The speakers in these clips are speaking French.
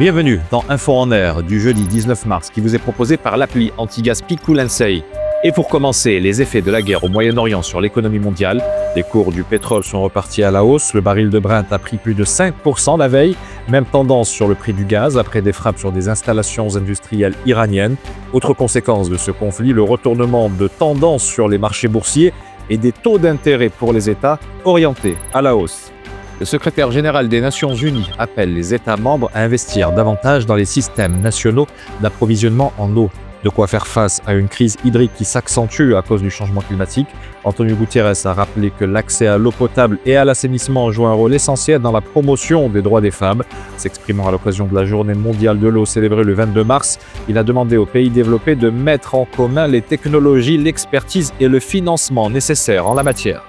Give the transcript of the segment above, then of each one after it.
Bienvenue dans Info en Air du jeudi 19 mars qui vous est proposé par l'appli anti-gaz Picool&Say. Et pour commencer, les effets de la guerre au Moyen-Orient sur l'économie mondiale. Les cours du pétrole sont repartis à la hausse. Le baril de Brent a pris plus de 5% la veille. Même tendance sur le prix du gaz après des frappes sur des installations industrielles iraniennes. Autre conséquence de ce conflit, le retournement de tendance sur les marchés boursiers et des taux d'intérêt pour les États orientés à la hausse. Le secrétaire général des Nations Unies appelle les États membres à investir davantage dans les systèmes nationaux d'approvisionnement en eau. De quoi faire face à une crise hydrique qui s'accentue à cause du changement climatique. Antonio Guterres a rappelé que l'accès à l'eau potable et à l'assainissement joue un rôle essentiel dans la promotion des droits des femmes. S'exprimant à l'occasion de la Journée mondiale de l'eau célébrée le 22 mars, il a demandé aux pays développés de mettre en commun les technologies, l'expertise et le financement nécessaires en la matière.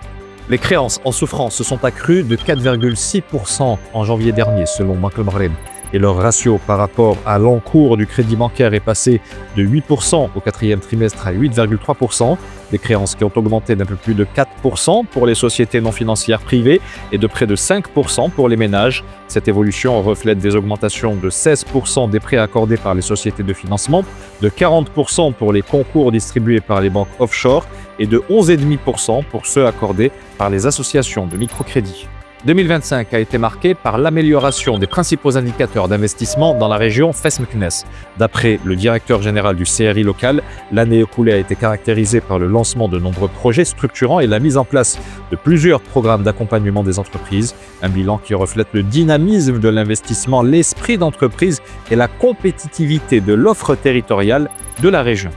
Les créances en souffrance se sont accrues de 4,6% en janvier dernier, selon Banque Maghreb. Et leur ratio par rapport à l'encours du crédit bancaire est passé de 8% au quatrième trimestre à 8,3%. Des créances qui ont augmenté d'un peu plus de 4% pour les sociétés non financières privées et de près de 5% pour les ménages. Cette évolution reflète des augmentations de 16% des prêts accordés par les sociétés de financement, de 40% pour les concours distribués par les banques offshore et de 11,5% pour ceux accordés par les associations de microcrédit. 2025 a été marqué par l'amélioration des principaux indicateurs d'investissement dans la région Fes-Meknès. D'après le directeur général du CRI local, l'année écoulée a été caractérisée par le lancement de nombreux projets structurants et la mise en place de plusieurs programmes d'accompagnement des entreprises. Un bilan qui reflète le dynamisme de l'investissement, l'esprit d'entreprise et la compétitivité de l'offre territoriale de la région.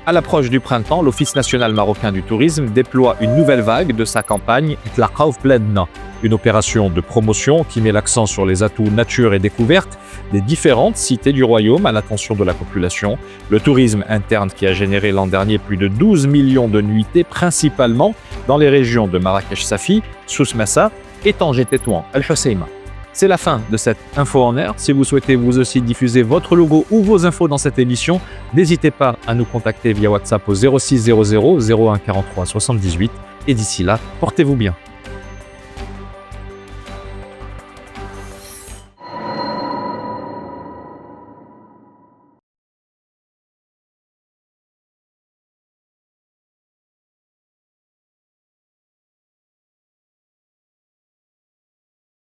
À l'approche du printemps, l'Office national marocain du tourisme déploie une nouvelle vague de sa campagne Itlaqaw f'Bladna, une opération de promotion qui met l'accent sur les atouts nature et découverte des différentes cités du royaume à l'attention de la population. Le tourisme interne qui a généré l'an dernier plus de 12 millions de nuitées, principalement dans les régions de Marrakech-Safi, Souss Massa et Tanger-Tétouan, Al-Hoceima. C'est la fin de cette Info en Air. Si vous souhaitez vous aussi diffuser votre logo ou vos infos dans cette émission, n'hésitez pas à nous contacter via WhatsApp au 0600 01 43 78. Et d'ici là, portez-vous bien.